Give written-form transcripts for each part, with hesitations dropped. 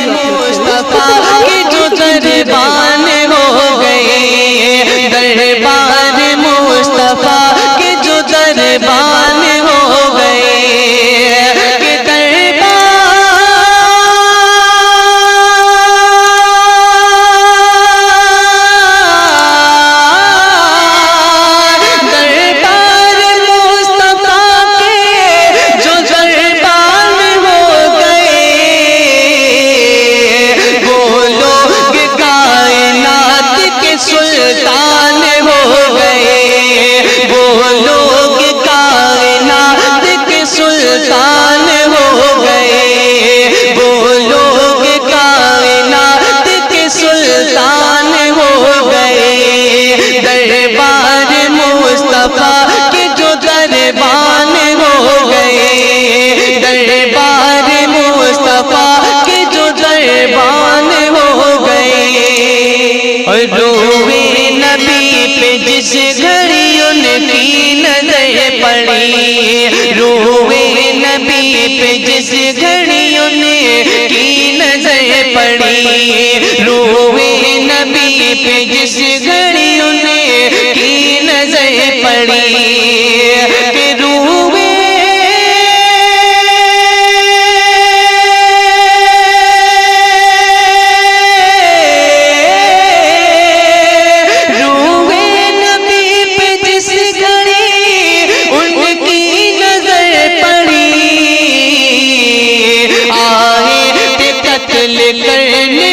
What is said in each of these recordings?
مصطفیٰ کے جو دربان ہو گئے، دربار مصطفیٰ کے جو دربان ہو گئے، کہ سلطان ہو گئے، وہ لوگ کائنات کے سلطان ہو گئے، وہ لوگ کائنات کے سلطان ہو گئے، دربار مصطفیٰ کے جو دربان ہو گئے، دربار مصطفیٰ کے جو دربان ہو گئے، اور روئے نبی پہ جس گھڑی ان کی نظر پڑی، روئے نبی پہ جس گھڑی ان کی نظر پڑی، روئے نبی پہ جس گھڑی ان کی نظر پڑی، کہ روئے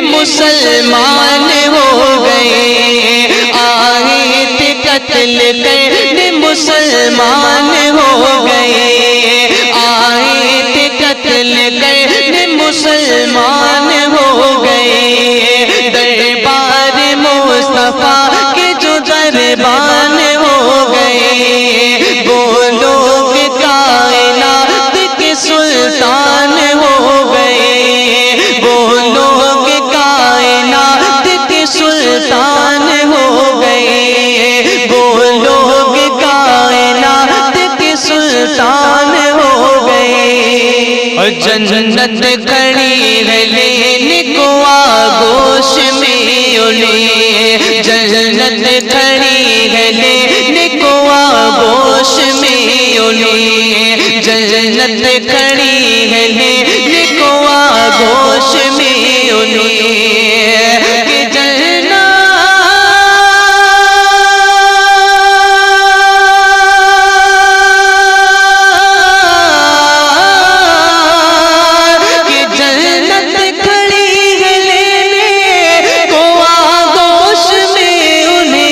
مسلمان ہو گئے، آئے تھے قتل کرنے مسلمان ہو گئے، آئے تھے قتل کرنے مسلمان ہو گئے، دربار مصطفیٰ کے جو دربان ہو گئے، وہ لوگ کائنات کے سلطان ہو گئے، وہ لوگ کائنات کے سلطان ہو گئے، وہ لوگ کائنات کے سلطان ہو گئے، اور جنت کھڑی ہے لینے کو آغوش میں انہیں، جنت کھڑی ہے لینے کو آغوش میں انہیں، جنت کھڑی ہے لینے کو آغوش میں انہیں، کہ جنت کھڑی ہے لینے کو آغوش میں انہیں،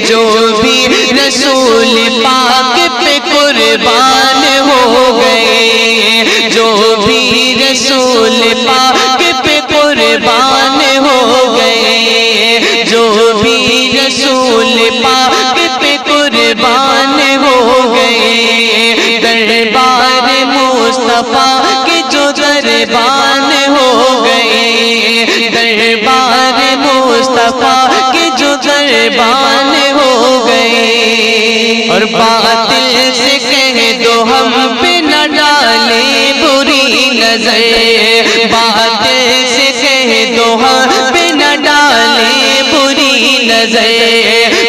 جو بھی رسول پاک پہ قربان ہو گئے، جو بھی رسول پاک پہ قربان ہو گئے، جو بھی رسول پاک پہ قربان ہو گئے، دربار مصطفیٰ کے جو دربان ہو گئے، دربار مصطفیٰ کے جو دربان ہو گئے، اور باطل سے کہہ دو ہم پہ نہ ڈالے بری نظر، باطل سے کہہ دو ہم پہ نہ ڈالے بری نظر،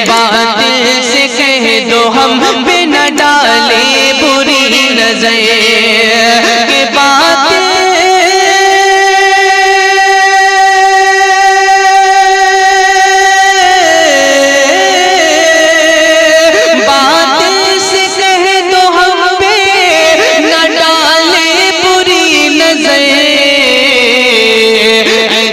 باطل سے کہہ دو ہم پہ نہ ڈالے بری نظر، کہ باطل سے کہہ دو ہم پہ نہ ڈالے بری نظر،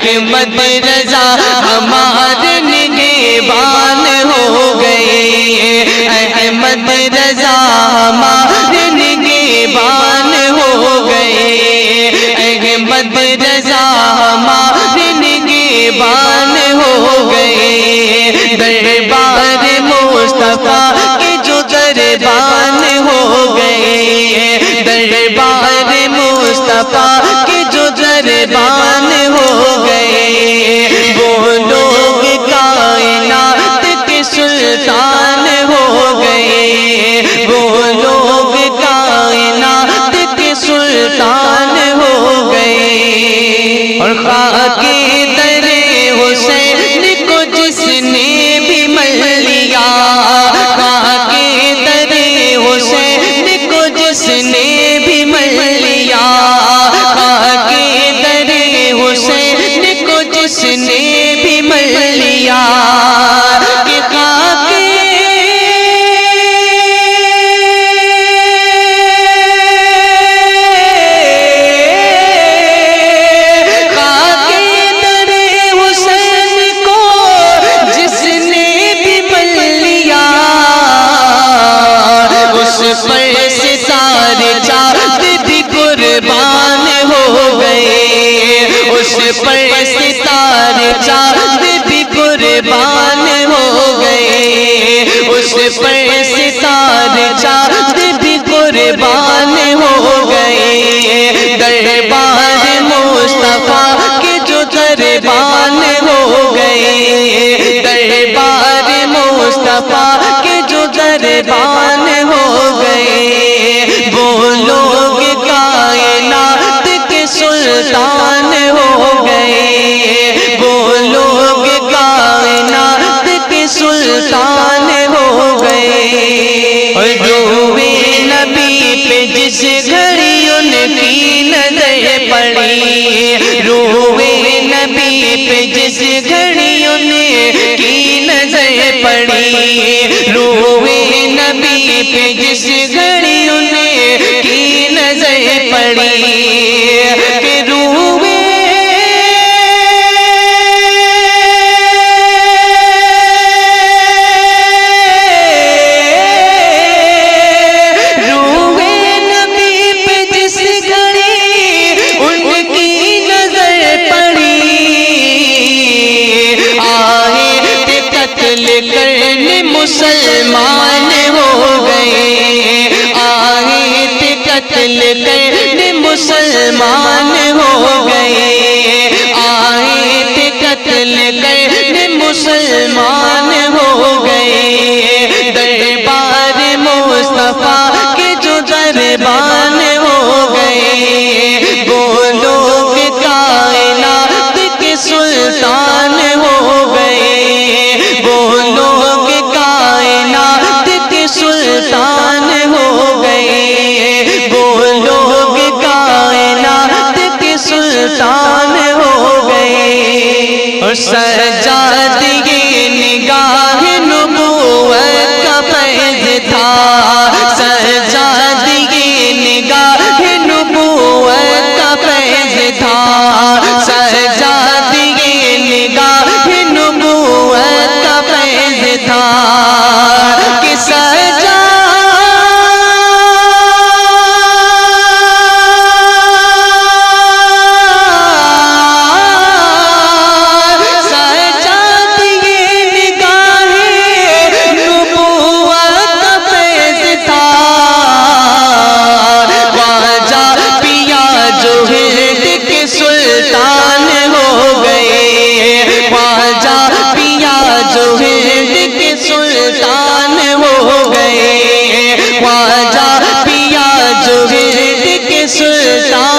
احمد رضا ہمارے نگہبان ہو گئے، احمد رضا ہمارے نگہبان ہو گئے، احمد رضا ہمارے نگہبان ہو گئے، دربار مصطفیٰ کے جو دربان ہو گئے، دربار مصطفیٰ کے جو دربان ہو گئے، کے در حسین کو جس نے بھی مل لیا، کے در حسین کو جس نے بھی مل لیا، کے در حسین کو جس نے بھی مل لیا، کہ پر ستارے چاند بھی قربان ہو گئے، اس پر ستارے چاند بھی قربان ہو گئے، دربار مصطفیٰ کے جو دربان ہو گئے، دربار مصطفیٰ کے جو دربان ہو گئے، وہ لوگ کائنات کے سلطان ہو گئے، وہ لوگ کائنات کے سلطان ہو گئے، اور روئے نبی پہ جس گھڑی ان کی نظر پڑی، روئے نبی پہ جس گھڑی ان کی نظر پڑی، روئے نبی پہ جس گھڑی ان کی نظر پڑی، کہ روئے مسلمان ہو گئے، آئے تھے قتل کرنے مسلمان ہو گئے، آئے تھے قتل کرنے مسلمان ہو گئے، دربار مصطفیٰ کے جو دربان ہو گئے، وہ لوگ کائنات کے سلطان ہو گئے، وہ لوگ کائنات کے سلطان ہو گئے، وہ لوگ کائنات کے سلطان ہو گئے، اور سجاد یہ نگاہ نبوت کا فیض تھا، سجاد یہ نگاہ نبوت کا فیض تھا، سجاد یہ نگاہ نبوت کا فیض تھا، کہ سجاد یہ نگاہ نبوت کا فیض تھا، خواجہ پیا جو ہند کے سلطان ہو گئے، خواجہ پیا جو ہند کے سلطان ہو گئے، خواجہ پیا جو ہند کے سلطان